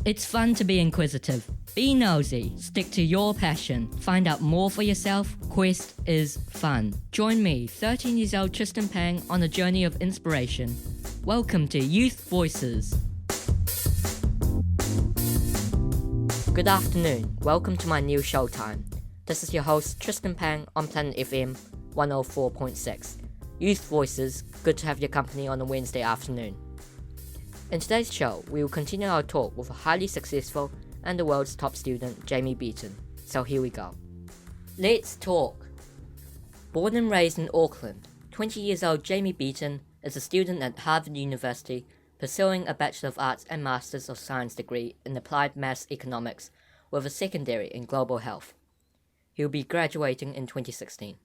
It's fun to be inquisitive. Be nosy, stick to your passion, find out more for yourself. Quest is fun. Join me, 13 years old Tristan Pang, on a journey of inspiration. Welcome to Youth Voices. Good afternoon, welcome to my new showtime. This is your host Tristan Pang on Planet FM 104.6. Youth Voices, good to have your company on a Wednesday afternoon. In today's show, we will continue our talk with a highly successful and the world's top student, Jamie Beaton. So here we go. Let's talk. Born and raised in Auckland, 20 years old Jamie Beaton is a student at Harvard University pursuing a Bachelor of Arts and Masters of Science degree in Applied Maths Economics with a secondary in Global Health. He will be graduating in 2016.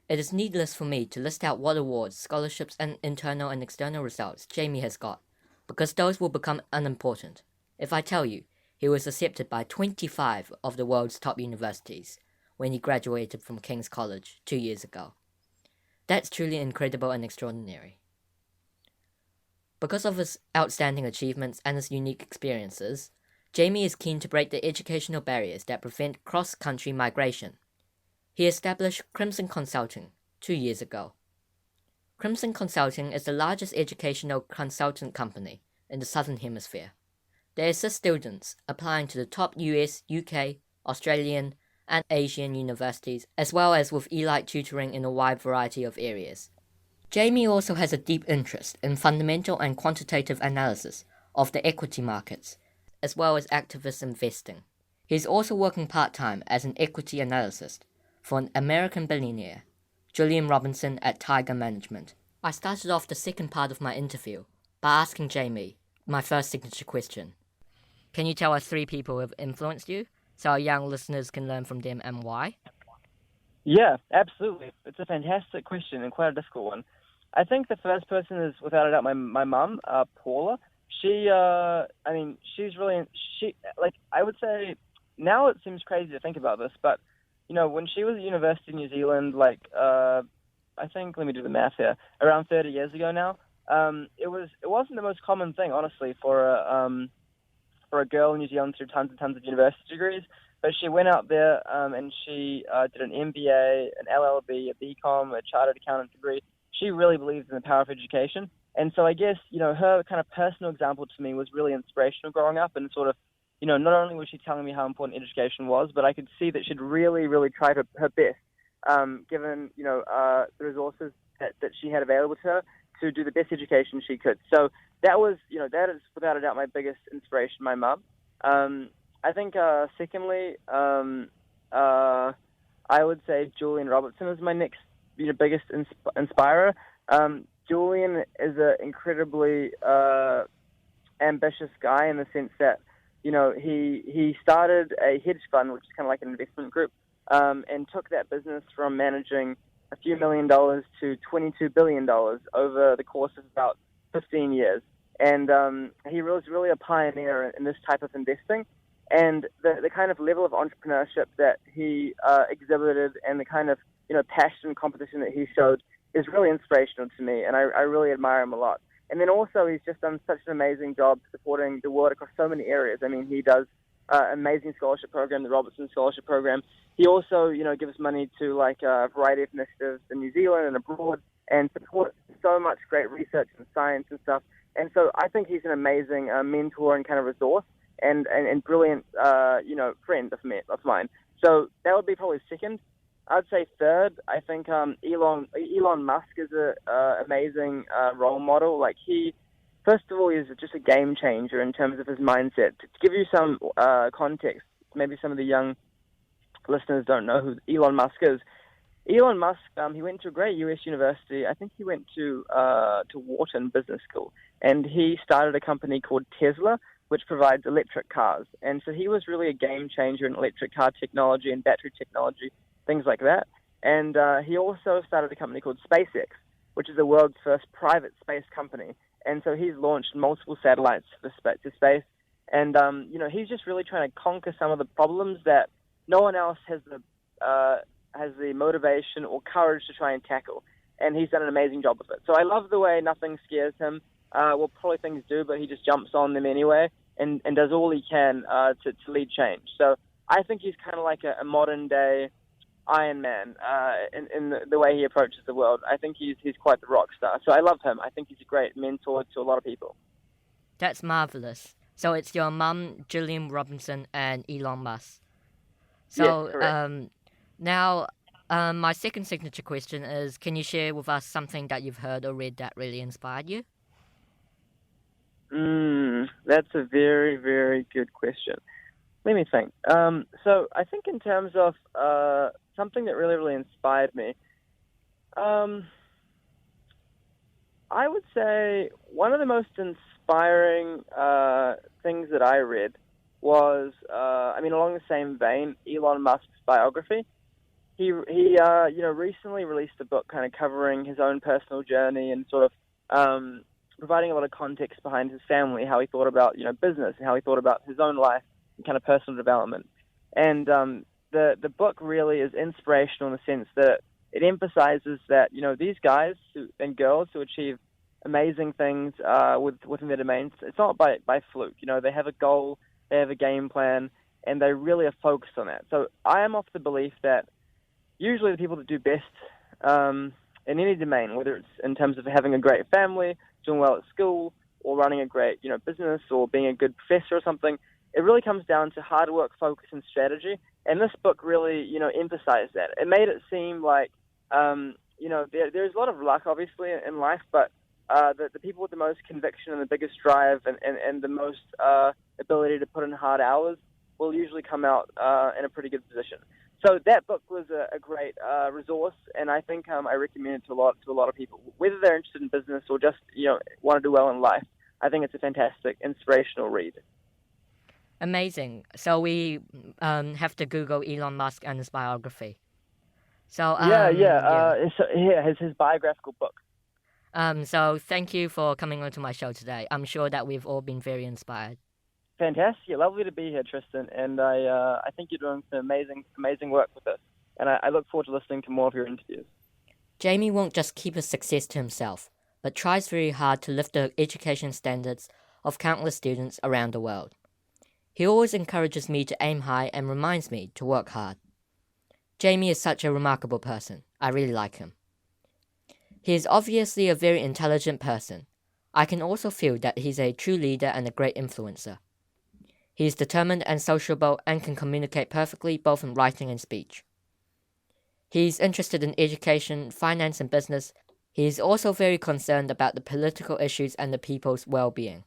It is needless for me to list out what awards, scholarships, and internal and external results Jamie has got, because those will become unimportant if I tell you he was accepted by 25 of the world's top universities when he graduated from King's College 2 years ago. That's truly incredible and extraordinary. Because of his outstanding achievements and his unique experiences, Jamie is keen to break the educational barriers that prevent cross-country migration. He established Crimson Consulting 2 years ago. Crimson Consulting is the largest educational consultant company in the Southern Hemisphere. They assist students applying to the top US, UK, Australian, and Asian universities, as well as with elite tutoring in a wide variety of areas. Jamie also has a deep interest in fundamental and quantitative analysis of the equity markets, as well as activist investing. He is also working part-time as an equity analyst for an American billionaire, Julian Robinson at Tiger Management. I started off the second part of my interview by asking Jamie my first signature question. Can you tell us 3 people who have influenced you, so our young listeners can learn from them and why? Yeah, absolutely. It's a fantastic question and quite a difficult one. I think the first person is, without a doubt, my mum, Paula. She's really, I would say, now it seems crazy to think about this, but you know, when she was at University of New Zealand, I think, let me do the math here, around 30 years ago now, it wasn't the most common thing, honestly, for a girl in New Zealand through tons and tons of university degrees. But she went out there and she did an MBA, an LLB, a BCom, a chartered accountant degree. She really believes in the power of education. And so I guess, you know, her kind of personal example to me was really inspirational growing up, and sort of, you know, not only was she telling me how important education was, but I could see that she'd really, really tried her best, given, you know, the resources that she had available to her to do the best education she could. So that is without a doubt my biggest inspiration, my mum. I think, secondly, I would say Julian Robertson is my next, you know, biggest inspirer. Julian is an incredibly ambitious guy in the sense that, you know, he started a hedge fund, which is kind of like an investment group, and took that business from managing a few $1 million to $22 billion over the course of about 15 years. And he was really a pioneer in this type of investing. And the kind of level of entrepreneurship that he exhibited and the kind of, you know, passion and competition that he showed is really inspirational to me, and I really admire him a lot. And then also he's just done such an amazing job supporting the world across so many areas. I mean, he does an amazing scholarship program, the Robertson Scholarship Program. He also, you know, gives money to like a variety of initiatives in New Zealand and abroad, and supports so much great research and science and stuff. And so I think he's an amazing mentor and kind of resource and brilliant, you know, friend of mine. So that would be probably second. I'd say third, I think Elon Musk is an amazing role model. Like, he, first of all, is just a game changer in terms of his mindset. To give you some context, maybe some of the young listeners don't know who Elon Musk is. Elon Musk, he went to a great US university. I think he went to Wharton Business School, and he started a company called Tesla, which provides electric cars. And so he was really a game changer in electric car technology and battery technology, things like that. And he also started a company called SpaceX, which is the world's first private space company. And so he's launched multiple satellites to space. And, you know, he's just really trying to conquer some of the problems that no one else has the motivation or courage to try and tackle. And he's done an amazing job with it. So I love the way nothing scares him. Well, probably things do, but he just jumps on them anyway. and does all he can to lead change. So I think he's kind of like a modern day Iron Man in the way he approaches the world. I think he's quite the rock star. So I love him. I think he's a great mentor to a lot of people. That's marvelous. So it's your mum, Gillian Robinson, and Elon Musk. So now, my second signature question is, can you share with us something that you've heard or read that really inspired you? That's a very, very good question. Let me think. So I think in terms of something that really, really inspired me, I would say one of the most inspiring things that I read was, along the same vein, Elon Musk's biography. He recently released a book kind of covering his own personal journey and sort of providing a lot of context behind his family, how he thought about, business and how he thought about his own life and kind of personal development. And the book really is inspirational in the sense that it emphasizes that, these guys and girls who achieve amazing things within their domains, it's not by fluke. They have a goal, they have a game plan, and they really are focused on that. So I am of the belief that usually the people that do best in any domain, whether it's in terms of having a great family, doing well at school, or running a great business, or being a good professor or something, it really comes down to hard work, focus, and strategy. And this book really emphasized that. It made it seem like there's a lot of luck obviously in life, but the people with the most conviction and the biggest drive and the most ability to put in hard hours will usually come out in a pretty good position. So that book was a great resource, and I think I recommend it to a lot of people, whether they're interested in business or just want to do well in life. I think it's a fantastic, inspirational read. Amazing. So we have to Google Elon Musk and his biography. So his biographical book. So thank you for coming onto my show today. I'm sure that we've all been very inspired. Fantastic. Lovely to be here, Tristan. And I think you're doing some amazing work with this. And I look forward to listening to more of your interviews. Jamie won't just keep his success to himself, but tries very hard to lift the education standards of countless students around the world. He always encourages me to aim high and reminds me to work hard. Jamie is such a remarkable person. I really like him. He is obviously a very intelligent person. I can also feel that he's a true leader and a great influencer. He is determined and sociable and can communicate perfectly both in writing and speech. He is interested in education, finance and business. He is also very concerned about the political issues and the people's well-being.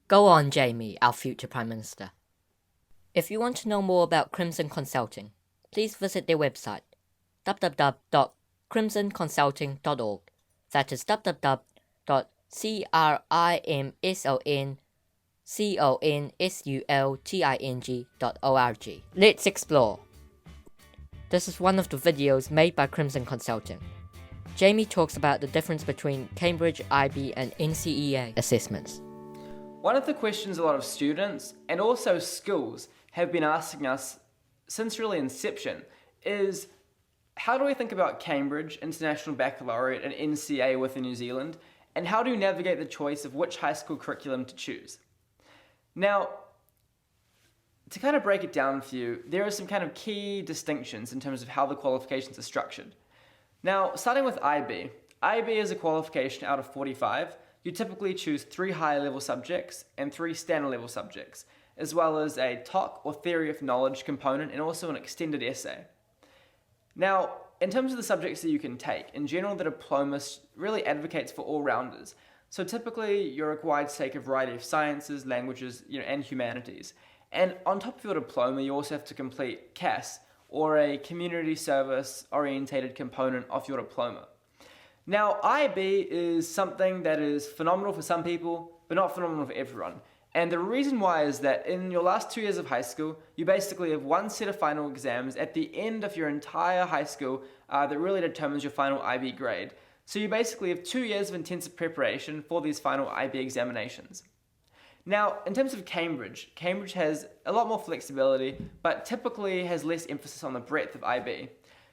Go on, Jamie, our future Prime Minister. If you want to know more about Crimson Consulting, please visit their website, www.crimsonconsulting.org. That is www.crimsonconsulting.org. Let's explore. This is one of the videos made by Crimson Consulting. Jamie talks about the difference between Cambridge, IB, and NCEA assessments. One of the questions a lot of students and also schools have been asking us since really inception is, how do we think about Cambridge, International Baccalaureate, and NCEA within New Zealand, and how do you navigate the choice of which high school curriculum to choose? Now, to kind of break it down for you, there are some kind of key distinctions in terms of how the qualifications are structured. Now, starting with IB. IB is a qualification out of 45. You typically choose 3 higher level subjects and 3 standard level subjects, as well as a TOC or theory of knowledge component and also an extended essay. Now, in terms of the subjects that you can take, in general the diploma really advocates for all-rounders. So typically you're required to take a variety of sciences, languages, and humanities. And on top of your diploma, you also have to complete CAS, or a community service orientated component of your diploma. Now, IB is something that is phenomenal for some people, but not phenomenal for everyone. And the reason why is that in your last 2 years of high school, you basically have one set of final exams at the end of your entire high school that really determines your final IB grade. So you basically have 2 years of intensive preparation for these final IB examinations. Now, in terms of Cambridge, Cambridge has a lot more flexibility, but typically has less emphasis on the breadth of IB.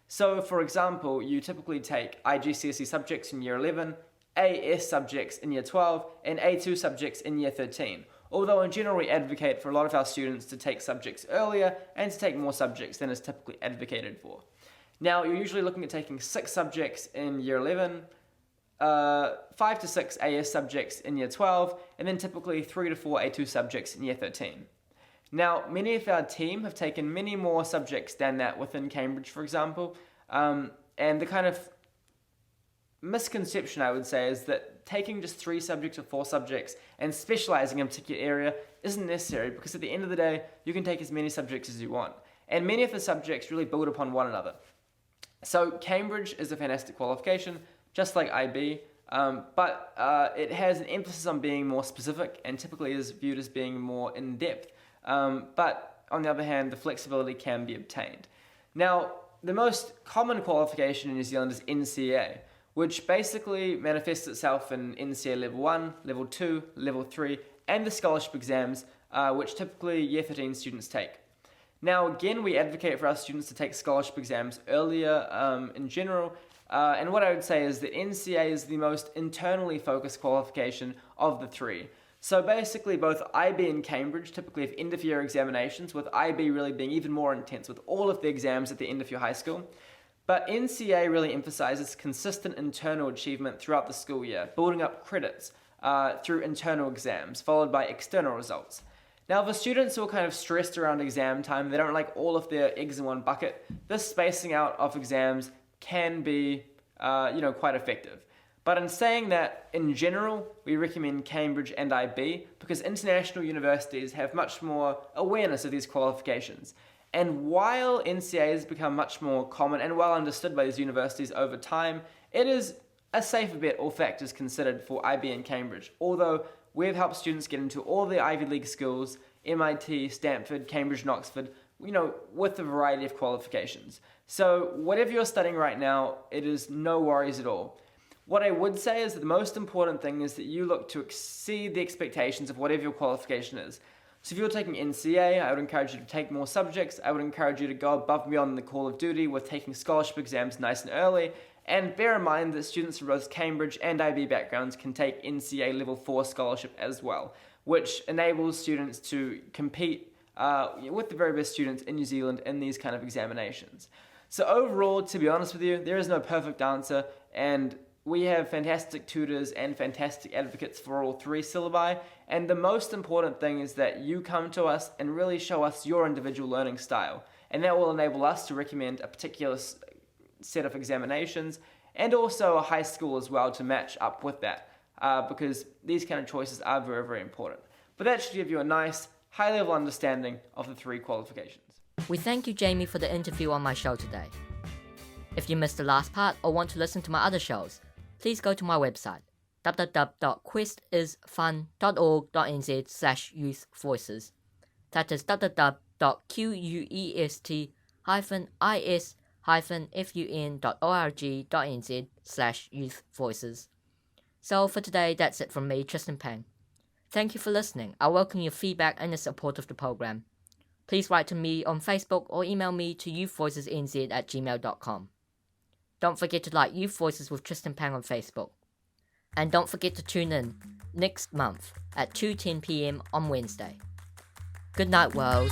So, for example, you typically take IGCSE subjects in year 11, AS subjects in Year 12 and A2 subjects in Year 13. Although in general we advocate for a lot of our students to take subjects earlier and to take more subjects than is typically advocated for. Now, you're usually looking at taking 6 subjects in Year 11, 5 to 6 AS subjects in Year 12, and then typically 3 to 4 A2 subjects in Year 13. Now, many of our team have taken many more subjects than that within Cambridge, for example, and the kind of misconception, I would say, is that taking just 3 subjects or 4 subjects and specializing in a particular area isn't necessary, because at the end of the day, you can take as many subjects as you want. And many of the subjects really build upon one another. So Cambridge is a fantastic qualification, just like IB, but it has an emphasis on being more specific and typically is viewed as being more in-depth. But on the other hand, the flexibility can be obtained. Now, the most common qualification in New Zealand is NCEA, which basically manifests itself in NCEA Level 1, Level 2, Level 3, and the scholarship exams, which typically Year 13 students take. Now, again, we advocate for our students to take scholarship exams earlier in general, and what I would say is that NCEA is the most internally focused qualification of the 3. So basically, both IB and Cambridge typically have end-of-year examinations, with IB really being even more intense with all of the exams at the end of your high school. But NCEA really emphasizes consistent internal achievement throughout the school year, building up credits through internal exams, followed by external results. Now, for students who are kind of stressed around exam time, they don't like all of their eggs in one bucket, this spacing out of exams can be quite effective. But in saying that, in general, we recommend Cambridge and IB because international universities have much more awareness of these qualifications. And while NCEA has become much more common and well understood by these universities over time, it is a safer bet, all factors considered, for IB and Cambridge. Although we've helped students get into all the Ivy League schools, MIT, Stanford, Cambridge and Oxford, with a variety of qualifications. So whatever you're studying right now, it is no worries at all. What I would say is that the most important thing is that you look to exceed the expectations of whatever your qualification is. So if you're taking NCEA, I would encourage you to take more subjects. I would encourage you to go above and beyond the call of duty with taking scholarship exams nice and early. And bear in mind that students from both Cambridge and IB backgrounds can take NCEA Level 4 scholarship as well, which enables students to compete with the very best students in New Zealand in these kind of examinations. So overall, to be honest with you, there is no perfect answer, and we have fantastic tutors and fantastic advocates for all 3 syllabi, and the most important thing is that you come to us and really show us your individual learning style, and that will enable us to recommend a particular set of examinations and also a high school as well to match up with that, because these kind of choices are very, very important. But that should give you a nice, high-level understanding of the 3 qualifications. We thank you, Jamie, for the interview on my show today. If you missed the last part or want to listen to my other shows, please go to my website, www.questisfun.org.nz/youthvoices. That is www.quest-is-fun.org.nz/youthvoices. So for today, that's it from me, Tristan Pang. Thank you for listening. I welcome your feedback and the support of the program. Please write to me on Facebook or email me to youthvoicesnz@gmail.com. Don't forget to like Youth Voices with Tristan Pang on Facebook. And don't forget to tune in next month at 2:10 p.m. on Wednesday. Good night, world.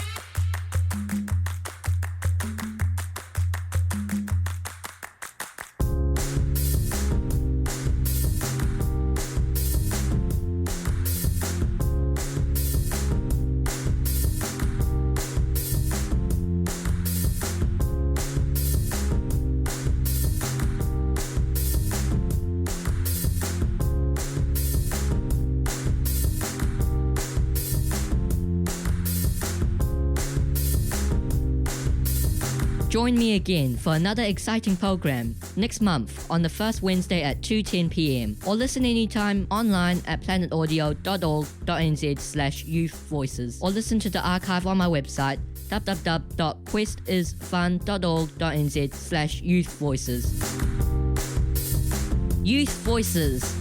Join me again for another exciting program next month on the first Wednesday at 2:10 p.m. or listen anytime online at planetaudio.org.nz/youthvoices or listen to the archive on my website www.questisfun.org.nz/youthvoices. Youth Voices.